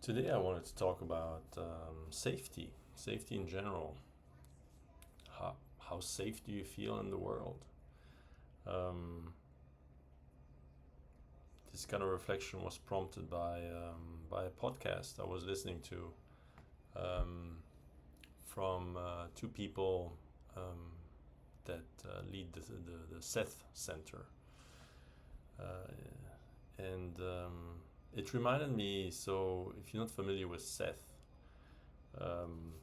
Today I wanted to talk about safety in general. How safe do you feel in the world? Um, this kind of reflection was prompted by a podcast I was listening to um, from two people that lead the Seth Center. And it reminded me, so if you're not familiar with Seth, um,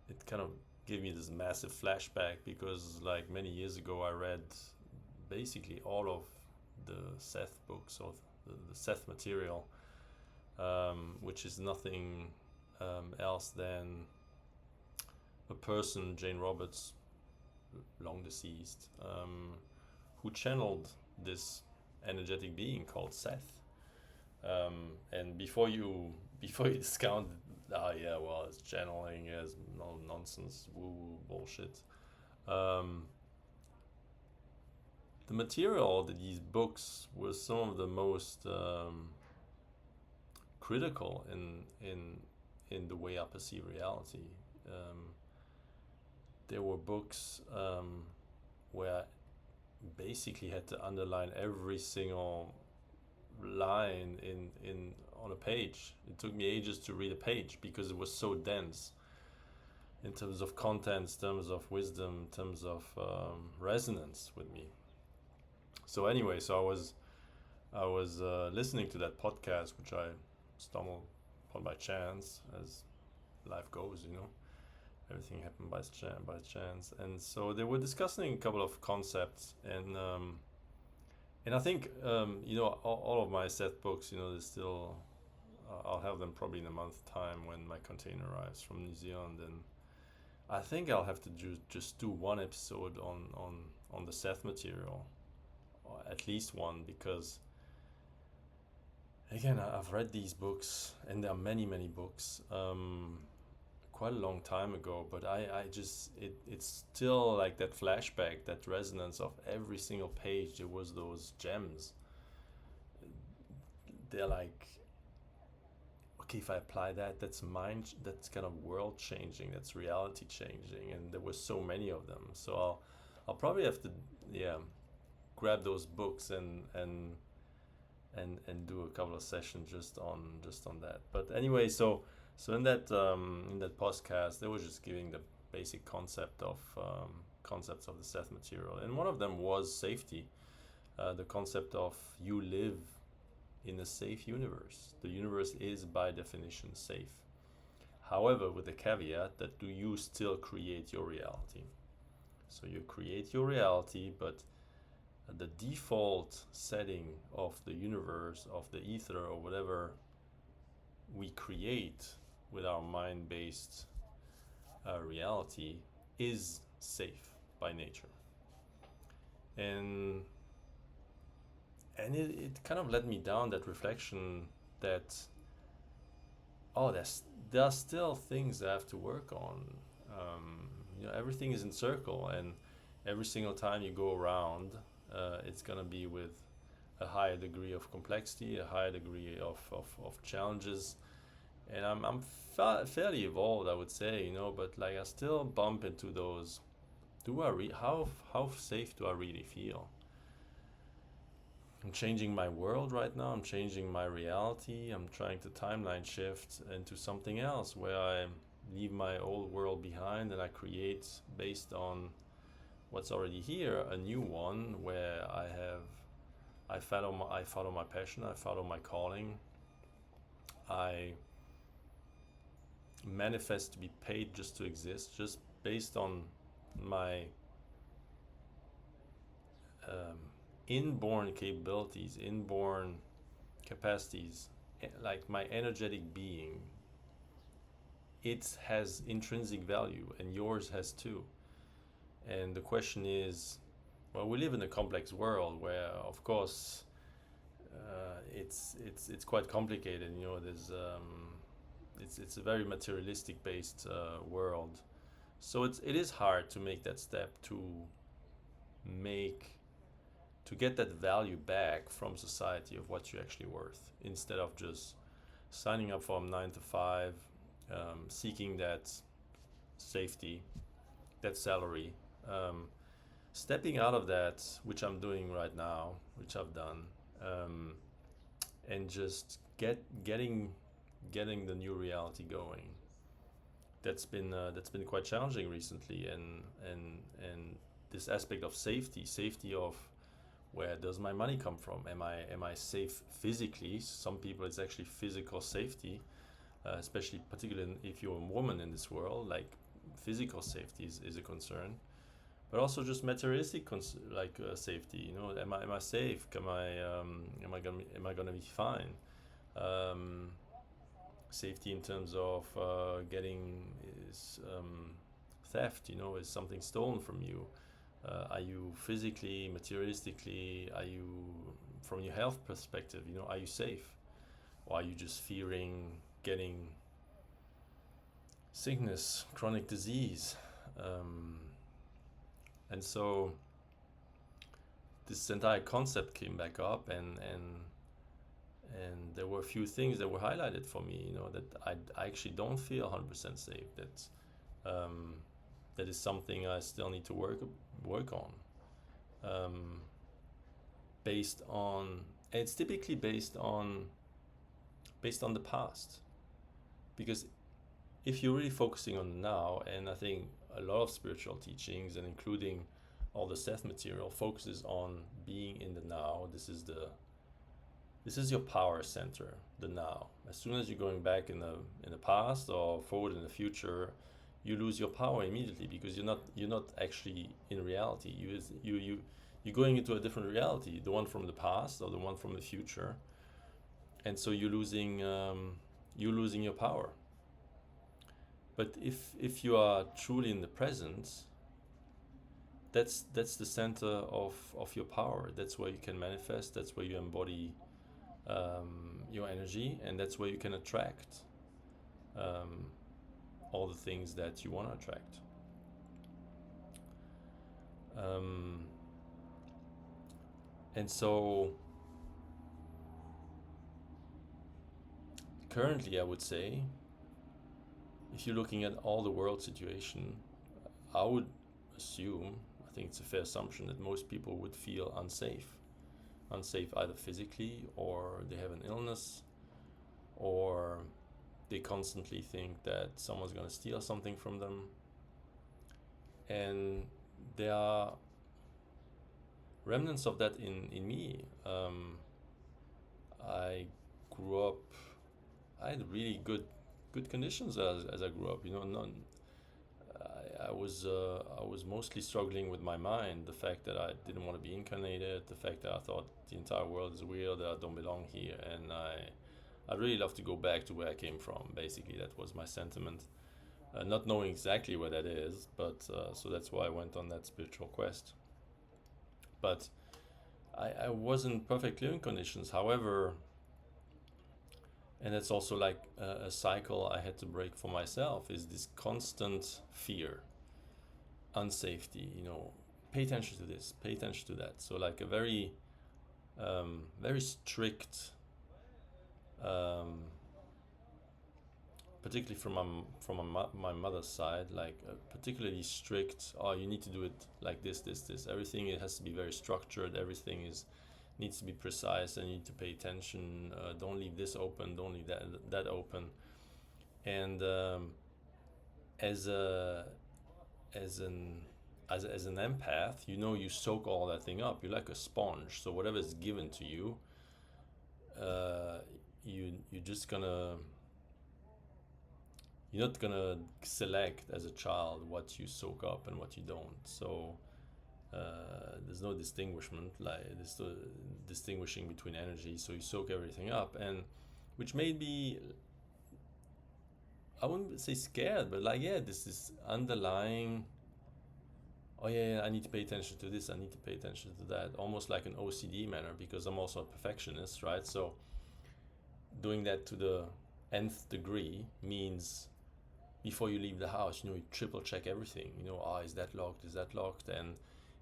it kind of gave me this massive flashback because like many years ago I read basically all of the Seth books or the Seth material, which is nothing else than a person, Jane Roberts, long deceased, who channeled this energetic being called Seth. And before you discount, yeah, well, it's channeling as no nonsense, woo woo bullshit. Um, the material of these books was some of the most critical in the way I perceive reality. Um, there were books where I basically had to underline every single line in on a page. It took me ages to read a page because it was so dense in terms of contents, in terms of wisdom, in terms of resonance with me. So anyway, so I was listening to that podcast, which I stumbled upon by chance, as life goes, you know. Everything happened by chance, and so they were discussing a couple of concepts, and I think all of my set books, there's still I'll have them probably in a month's time when my container arrives from New Zealand, and I think I'll have to just do one episode on the Seth material, or at least one, because again I've read these books, and there are many books. Quite a long time ago, but I just it's still like that flashback, that resonance of every single page. There was those gems. They're like, okay, if I apply that, that's kind of world changing, that's reality changing, and there were so many of them. So I'll probably have to, yeah, grab those books and do a couple of sessions just on that. But anyway, so in that podcast, they were just giving the basic concepts of the Seth material, and one of them was safety. The concept of you live in a safe universe. The universe is by definition safe. However, with the caveat that do you still create your reality? So you create your reality, but the default setting of the universe, of the ether, or whatever we create with our mind-based reality is safe by nature. And it kind of led me down that reflection that, oh, there are still things I have to work on. Everything is in circle, and every single time you go around, it's gonna be with a higher degree of complexity, a higher degree of challenges, and I'm fairly evolved, I would say, but like I still bump into those. How safe do I really feel? I'm changing my world right now. I'm changing my reality. I'm trying to timeline shift into something else where I leave my old world behind and I create, based on what's already here, a new one where I follow my passion, I follow my calling. I manifest to be paid just to exist, just based on my um, inborn capabilities, inborn capacities, like my energetic being. It has intrinsic value, and yours has too. And the question is, well, we live in a complex world where, of course, it's quite complicated. It's a very materialistic based world, so it is hard to make that step make to get that value back from society of what you're actually worth, instead of just signing up from 9 to 5, seeking that safety, that salary, stepping out of that, which I'm doing right now, which I've done, and just getting the new reality going. That's been quite challenging recently, and this aspect of safety of where does my money come from? Am I safe physically? Some people, it's actually physical safety, especially particularly if you're a woman in this world. Like physical safety is a concern, but also just materialistic safety. You know, am I safe? Am I gonna be fine? Safety in terms of getting is theft. You know, is something stolen from you? Are you physically, materialistically, are you, from your health perspective, you know, are you safe? Or are you just fearing getting sickness, chronic disease? And so this entire concept came back up, and there were a few things that were highlighted for me, you know, that I actually don't feel 100% safe. That is something I still need to work on. Based on, and it's typically based on the past, because if you're really focusing on now, and I think a lot of spiritual teachings, and including all the Seth material, focuses on being in the now. This is your power center, the now. As soon as you're going back in the past or forward in the future, you lose your power immediately, because you're not actually in reality. You're going into a different reality, the one from the past or the one from the future, and so you're losing your power. But if you are truly in the present, that's the center of your power. That's where you can manifest. That's where you embody your energy, and that's where you can attract all the things that you want to attract. And so currently, I would say, if you're looking at all the world situation, I would assume, I think it's a fair assumption, that most people would feel unsafe either physically, or they have an illness, or they constantly think that someone's going to steal something from them. And there are remnants of that in me. I grew up, I had really good conditions as I grew up. You know, I was mostly struggling with my mind, the fact that I didn't want to be incarnated, the fact that I thought the entire world is weird, that I don't belong here, and I'd really love to go back to where I came from. Basically, that was my sentiment, not knowing exactly where that is, but so that's why I went on that spiritual quest. But I wasn't perfect living conditions. However, and that's also like a cycle I had to break for myself, is this constant fear, unsafety, you know, pay attention to this, pay attention to that. So like a very strict, particularly from my mother's side, like particularly strict. Oh, you need to do it like this. Everything, it has to be very structured. Everything needs to be precise, and you need to pay attention. Don't leave this open. Don't leave that open. And as an empath, you know, you soak all that thing up. You're like a sponge. So whatever is given to you, you're just gonna. You're not gonna select as a child what you soak up and what you don't. So there's no distinguishment, like this distinguishing between energy. So you soak everything up, and which made me, I wouldn't say scared, but like, yeah, this is underlying. Oh yeah, I need to pay attention to this. I need to pay attention to that. Almost like an OCD manner, because I'm also a perfectionist, right? So doing that to the nth degree means, before you leave the house, you know, you triple check everything. You know, is that locked? Is that locked? And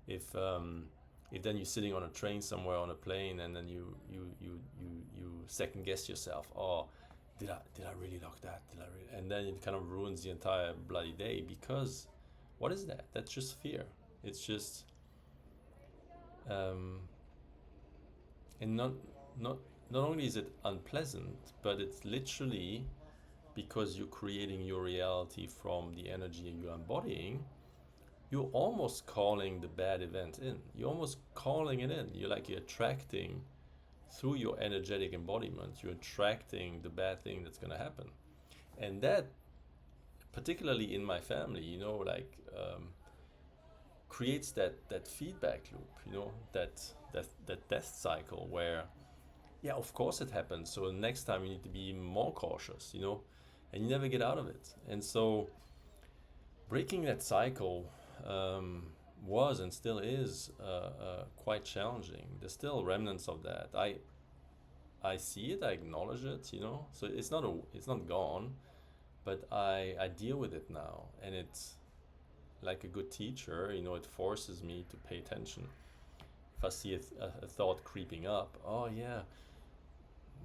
if then you're sitting on a train somewhere, on a plane, and then you second guess yourself. Oh, did I really lock that? Did I really? And then it kind of ruins the entire bloody day, because what is that? That's just fear. It's just um, and not not only is it unpleasant, but it's literally, because you're creating your reality from the energy you're embodying, you're almost calling the bad event in. You're almost calling it in. You're attracting, through your energetic embodiment, you're attracting the bad thing that's going to happen. And that, particularly in my family, creates that feedback loop, that death cycle where, yeah, of course it happens. So next time you need to be even more cautious, and you never get out of it. And so breaking that cycle was and still is quite challenging. There's still remnants of that. I see it, I acknowledge it, So it's not gone, but I deal with it now, and it's like a good teacher, it forces me to pay attention. If I see a thought creeping up, oh yeah,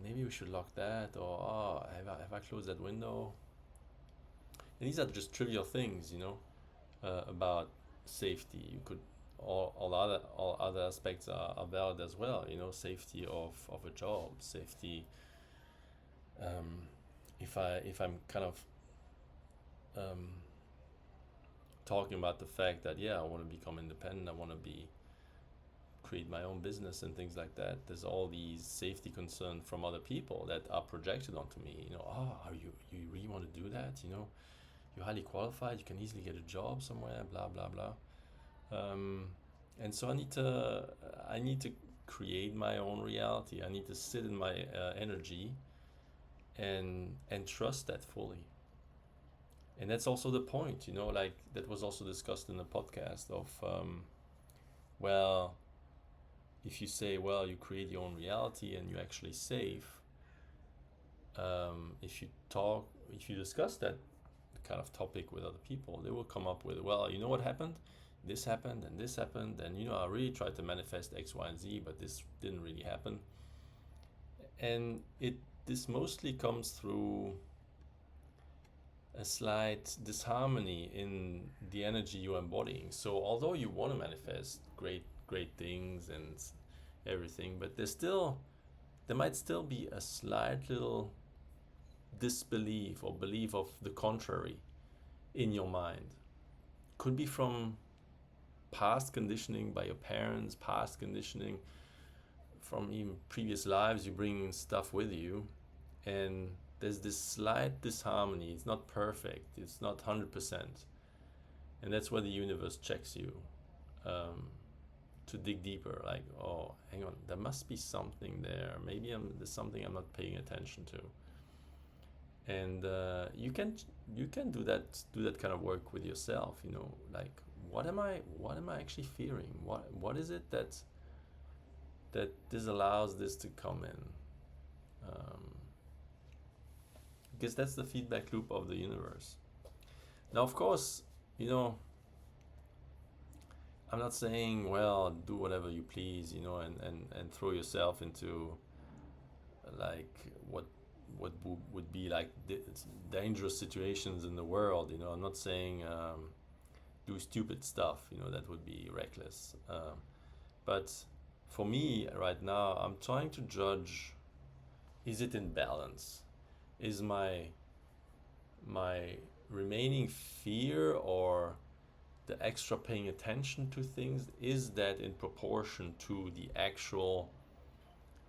maybe we should lock that, or oh, have I closed that window? And these are just trivial things, about safety. You could all other aspects are valid as well. Safety of a job, safety. If I'm kind of talking about the fact that, yeah, I want to become independent, I want to create my own business and things like that. There's all these safety concerns from other people that are projected onto me. Are you really want to do that? You're highly qualified. You can easily get a job somewhere. Blah blah blah. And so I need to create my own reality. I need to sit in my energy and trust that fully. And that's also the point, like that was also discussed in the podcast of, well, if you say, well, you create your own reality and you're actually safe, if you discuss that kind of topic with other people, they will come up with, well, you know what happened? This happened and this happened, and I really tried to manifest X, Y, and Z, but this didn't really happen. And this mostly comes through a slight disharmony in the energy you're embodying. So although you want to manifest great things and everything, but there might still be a slight little disbelief or belief of the contrary in your mind. Could be from past conditioning by your parents, past conditioning from even previous lives. You bring stuff with you, and there's this slight disharmony. It's not perfect, it's not 100%, and that's where the universe checks you, to dig deeper, like, oh, hang on, there must be something there. Maybe there's something I'm not paying attention to. And you can do that kind of work with yourself. Like, what am I actually fearing? What is it that disallows this to come in? Because that's the feedback loop of the universe. Now, of course, I'm not saying, well, do whatever you please, and throw yourself into like what would be like dangerous situations in the world. I'm not saying do stupid stuff. That would be reckless. But for me right now, I'm trying to judge: is it in balance? Is my remaining fear or the extra paying attention to things, is that in proportion to the actual,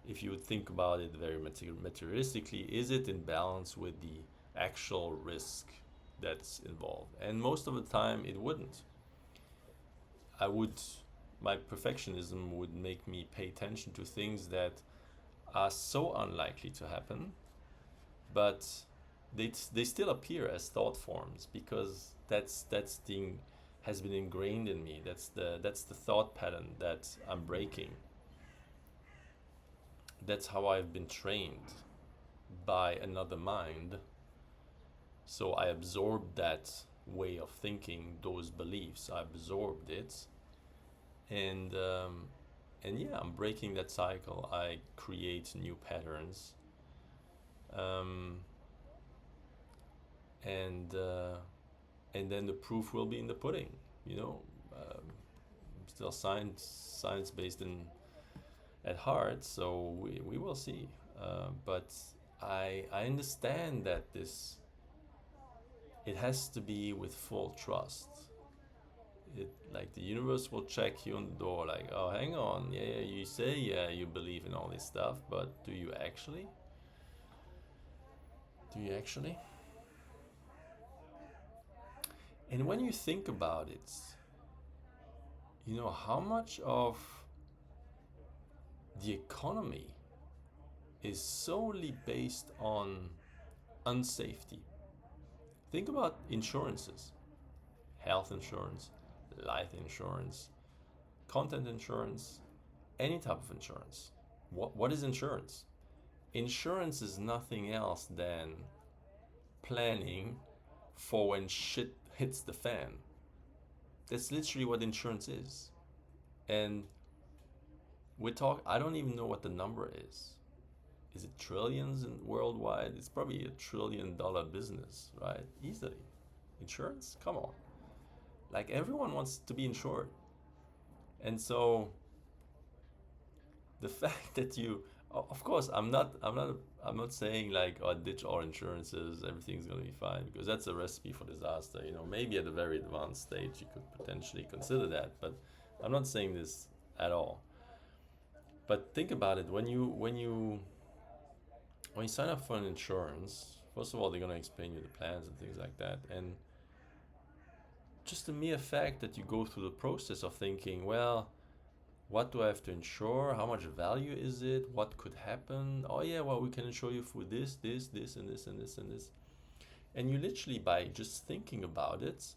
if you would think about it very materialistically, is it in balance with the actual risk that's involved? And most of the time it wouldn't. My perfectionism would make me pay attention to things that are so unlikely to happen, but they still appear as thought forms, because that's thing has been ingrained in me. That's the thought pattern that I'm breaking. That's how I've been trained by another mind. So I absorbed that way of thinking, those beliefs. I absorbed it, and yeah, I'm breaking that cycle. I create new patterns. and then the proof will be in the pudding. You know, still science based in at heart, so we will see. But I understand that it has to be with full trust. It like the universe will check you on the door, like, oh, hang on, yeah, you say you believe in all this stuff, but do you actually? Do you actually? And when you think about it, how much of the economy is solely based on unsafety. Think about insurances: health insurance, life insurance, content insurance, any type of insurance. What is insurance? Insurance is nothing else than planning for when shit hits the fan. That's literally what insurance is. And I don't even know what the number is. Is it trillions worldwide? It's probably $1 trillion business, right? Easily. Insurance? Come on. Like, everyone wants to be insured. And so the fact that of course, I'm not saying like, oh, ditch all insurances, everything's going to be fine, because that's a recipe for disaster. Maybe at a very advanced stage you could potentially consider that, but I'm not saying this at all. But think about it: when you sign up for an insurance, first of all, they're going to explain you the plans and things like that. And just the mere fact that you go through the process of thinking, well, what do I have to insure? How much value is it? What could happen? Oh yeah, well, we can insure you for this, and this, and this, and this. And you literally, by just thinking about it,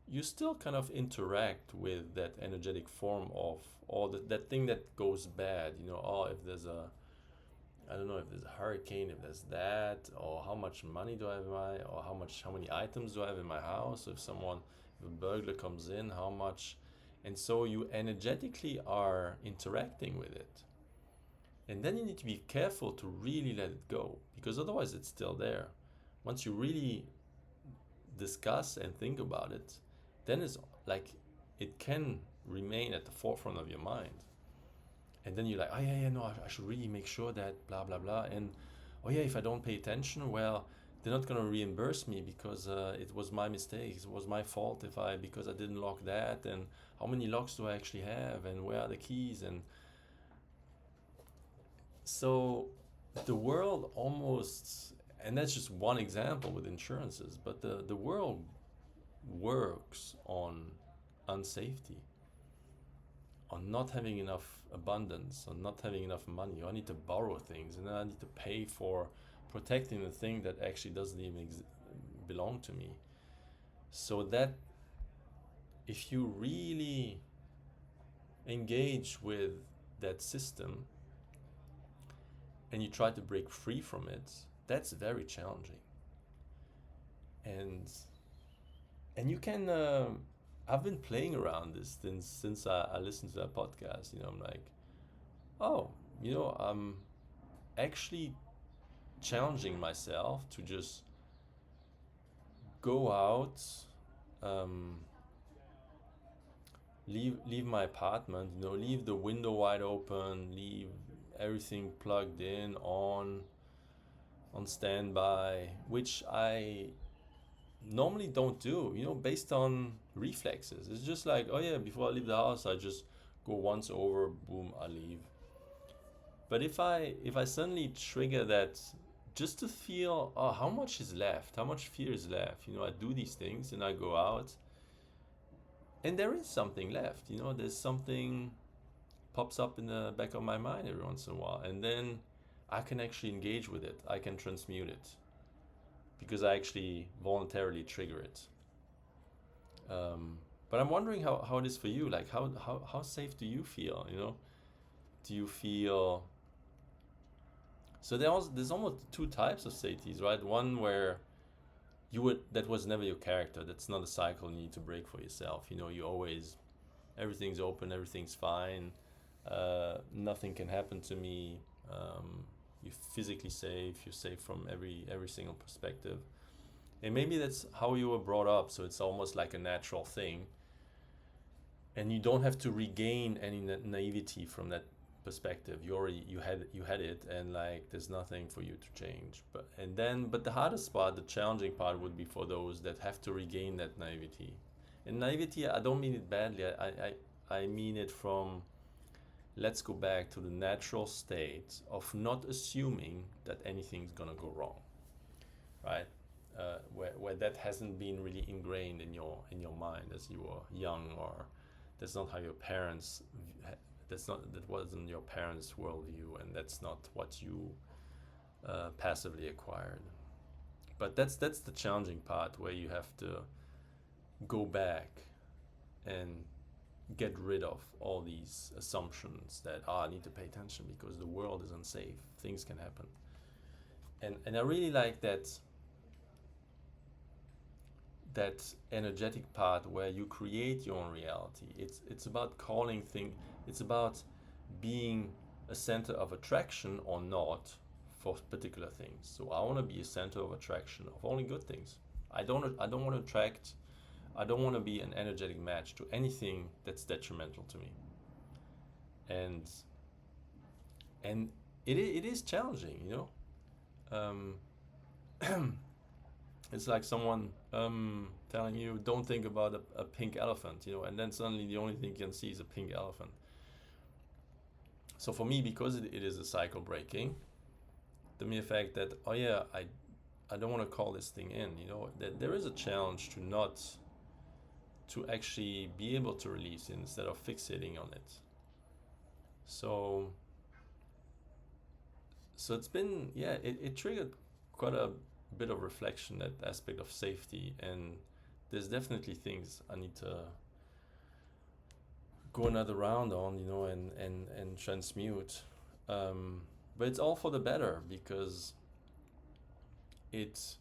you still kind of interact with that energetic form of all that thing that goes bad. If there's I don't know, if there's a hurricane, if there's that, or how much money do I have or how many items do I have in my house? If a burglar comes in, how much? And so you energetically are interacting with it. And then you need to be careful to really let it go, because otherwise it's still there. Once you really discuss and think about it, then it's like it can remain at the forefront of your mind. And then you're like, oh yeah, no, I should really make sure that blah, blah, blah. And oh yeah, if I don't pay attention, well, they're not going to reimburse me because it was my mistake. It was my fault because I didn't lock that. And how many locks do I actually have? And where are the keys? And so the world almost, and that's just one example with insurances, but the world works on unsafety, on not having enough abundance, on not having enough money. I need to borrow things, and then I need to pay for protecting the thing that actually doesn't even belong to me. So that if you really engage with that system and you try to break free from it, that's very challenging. And you can I've been playing around this since I listened to that podcast. I'm like, oh, I'm actually challenging myself to just go out, leave my apartment, leave the window wide open, leave everything plugged in, on standby, which I normally don't do, based on reflexes. It's just like, oh yeah, before I leave the house, I just go once over, boom, I leave. But if I suddenly trigger that, just to feel, oh, how much is left, how much fear is left, I do these things and I go out, and there is something left, there's something pops up in the back of my mind every once in a while, and then I can actually engage with it, I can transmute it, because I actually voluntarily trigger it. But I'm wondering how it is for you. Like, how safe do you feel? Do you feel? So there's almost two types of safeties, right? One where that was never your character. That's not a cycle you need to break for yourself. You always, everything's open, everything's fine. Nothing can happen to me. You're physically safe. You're safe from every single perspective. And maybe that's how you were brought up, so it's almost like a natural thing. And you don't have to regain any naivety from that perspective. You had it, and like there's nothing for you to change. But the hardest part, the challenging part, would be for those that have to regain that naivety. And naivety, I don't mean it badly. I mean it from, let's go back to the natural state of not assuming that anything's gonna go wrong, right? Where that hasn't been really ingrained in your mind as you were young, or that's not how your parents, that wasn't your parents' worldview, and that's not what you passively acquired. But that's the challenging part, where you have to go back and get rid of all these assumptions that I need to pay attention because the world is unsafe, things can happen. And I really like that energetic part where you create your own reality. It's about calling things. It's about being a center of attraction or not for particular things. So I want to be a center of attraction of only good things. I don't want to attract. I don't want to be an energetic match to anything that's detrimental to me. And it is challenging, you know. It's like someone telling you, don't think about a pink elephant, you know, and then suddenly the only thing you can see is a pink elephant. So for me, because it is a cycle breaking, the mere fact that, oh yeah, I don't want to call this thing in, you know, that there is a challenge to actually be able to release it instead of fixating on it. So it's been, yeah, it triggered quite a bit of reflection, that aspect of safety, and there's definitely things I need to go another round on, you know, and transmute. But it's all for the better, because it's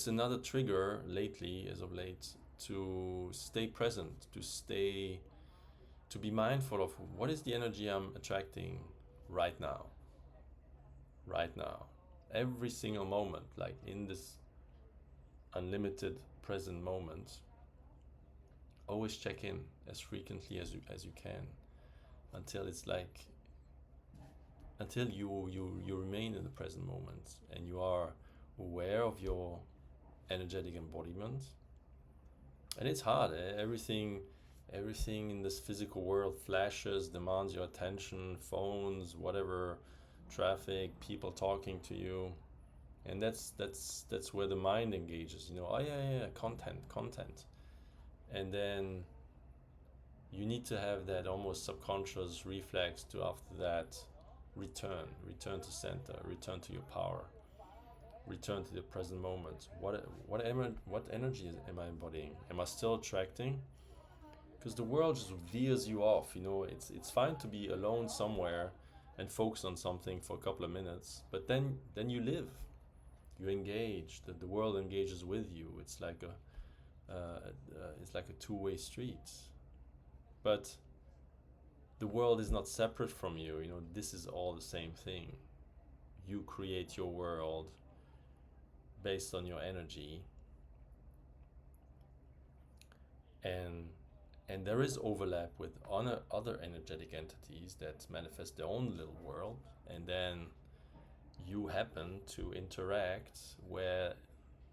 another trigger lately, as of late, to stay present, to be mindful of what is the energy I'm attracting right now. Every single moment, like in this unlimited present moment, always check in as frequently as you can, until it's like, until you remain in the present moment and you are aware of your energetic embodiment. And it's hard, everything in this physical world flashes, demands your attention, phones, whatever, traffic, people talking to you, and that's where the mind engages, you know. Oh yeah, content, and then you need to have that almost subconscious reflex to, after that, return to center, return to your power, return to the present moment. What energy am I embodying? Am I still attracting? Because the world just veers you off, you know. It's fine to be alone somewhere and focus on something for a couple of minutes, but then you live, you engage, the world engages with you. It's like a two-way street. But the world is not separate from you, you know. This is all the same thing. You create your world based on your energy, and there is overlap with other energetic entities that manifest their own little world, and then you happen to interact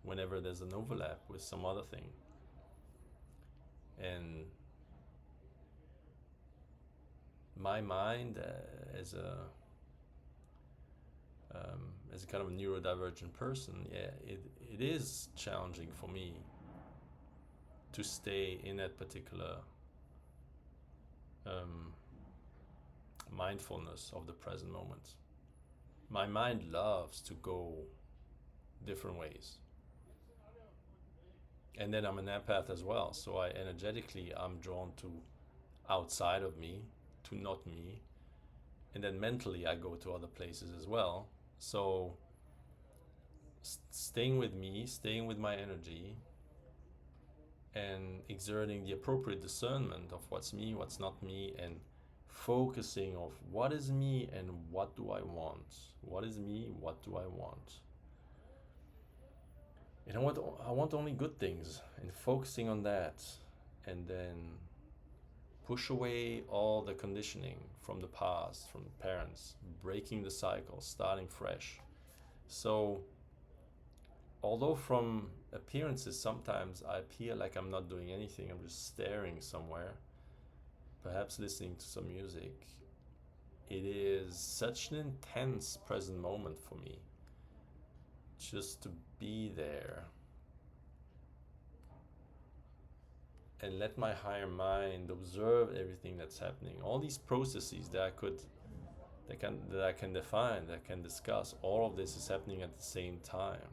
whenever there's an overlap with some other thing. And my mind, as a kind of a neurodivergent person, yeah, it is challenging for me to stay in that particular mindfulness of the present moment. My mind loves to go different ways. And then I'm an empath as well, so I'm drawn to outside of me, to not me, and then mentally I go to other places as well. So staying with me, staying with my energy, and exerting the appropriate discernment of what's me, what's not me, and focusing of what is me and what do I want. What is me, what do I want? And I want only good things, and focusing on that, and then push away all the conditioning from the past, from the parents, breaking the cycle, starting fresh. So, although from appearances sometimes I appear like I'm not doing anything, I'm just staring somewhere, perhaps listening to some music, it is such an intense present moment for me just to be there and let my higher mind observe everything that's happening. All these processes that I can define, that I can discuss, all of this is happening at the same time.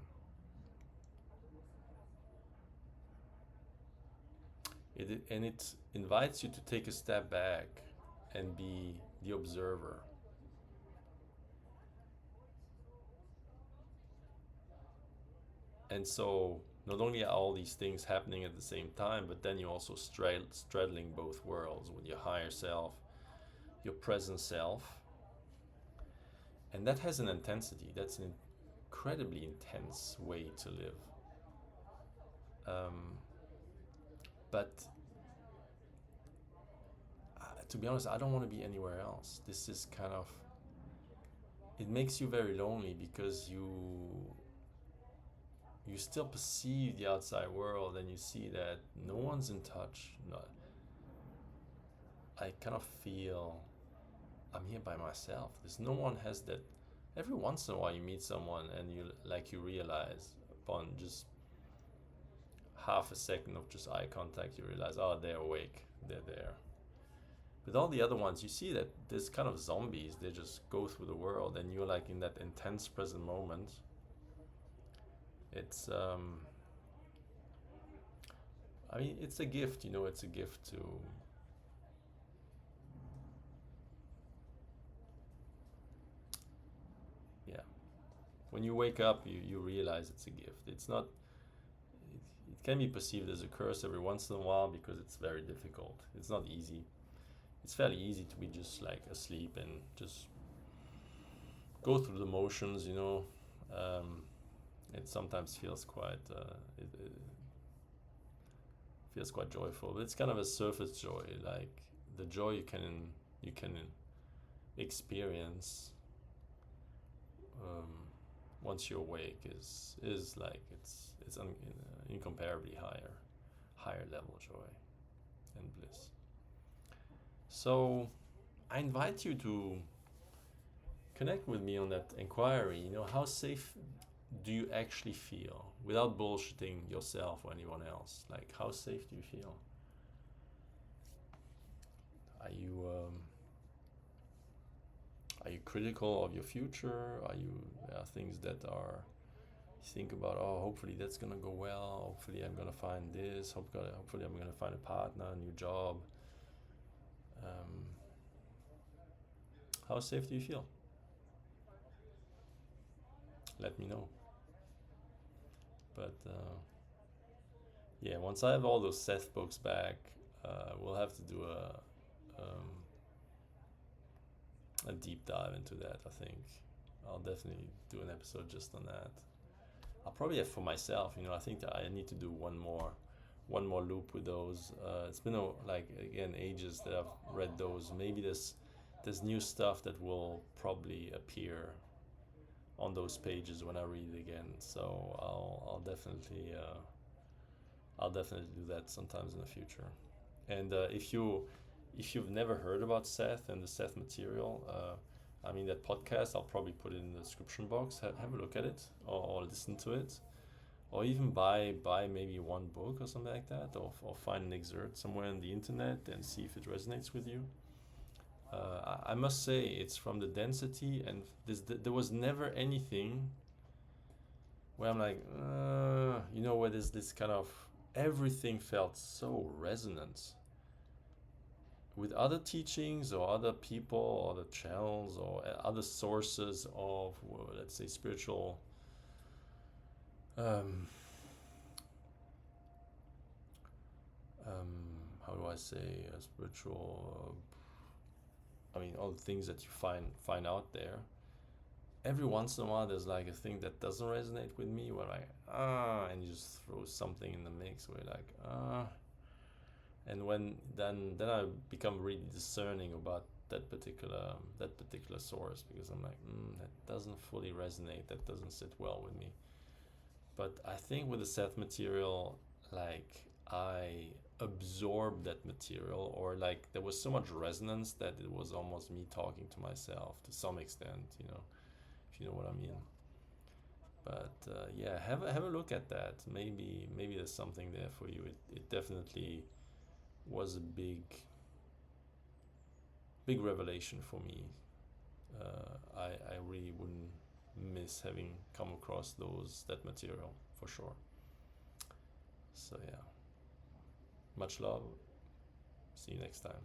It invites you to take a step back and be the observer. And so not only are all these things happening at the same time, but then you're also straddling both worlds with your higher self, your present self. And that has an intensity. That's an incredibly intense way to live. But to be honest, I don't want to be anywhere else. This is kind of, it makes you very lonely because you still perceive the outside world and you see that no one's in touch. No, I kind of feel I'm here by myself. There's no one has that. Every once in a while you meet someone and you realize upon just half a second of just eye contact, you realize, oh, they're awake, they're there. With all the other ones, you see that there's kind of zombies. They just go through the world and you're like in that intense present moment. It's I mean, it's a gift, it's a gift to when you wake up, you realize it's a gift. It's not, it can be perceived as a curse every once in a while because it's very difficult. It's not easy. It's fairly easy to be just like asleep and just go through the motions, it sometimes feels quite, it feels quite joyful. But it's kind of a surface joy, like the joy you can experience once you're awake is like it's incomparably higher level joy and bliss. So I invite you to connect with me on that inquiry. How safe do you actually feel without bullshitting yourself or anyone else? Like, how safe do you feel? Are you critical of your future? Are there things that are you think about? Oh, hopefully that's gonna go well. Hopefully I'm gonna find this. Hopefully I'm gonna find a partner, a new job. How safe do you feel? Let me know. But once I have all those Seth books back, we'll have to do a deep dive into that. I think I'll definitely do an episode just on that. I'll probably have for myself. I think that I need to do one more loop with those. It's been ages that I've read those. Maybe there's new stuff that will probably appear on those pages when I read it again. So I'll definitely do that sometimes in the future. And if you've never heard about Seth and the Seth material, that podcast, I'll probably put it in the description box. Have a look at it or listen to it, or even buy maybe one book or something like that, or find an excerpt somewhere on the internet and see if it resonates with you. I must say it's from the density, and there was never anything where I'm like, where there's this kind of, everything felt so resonant with other teachings or other people or other channels or other sources of, let's say, spiritual how do I say, spiritual all the things that you find out there. every once in a while there's like a thing that doesn't resonate with me, where like and you just throw something in the mix where like and when then I become really discerning about that particular source, because I'm like, that doesn't fully resonate, that doesn't sit well with me. But I think with the Seth material, like, I absorbed that material, or like there was so much resonance that it was almost me talking to myself to some extent, if you know what I mean. But yeah, have a look at that. Maybe there's something there for you. It definitely was a big revelation for me. I really wouldn't miss having come across that material for sure. So yeah, much love. See you next time.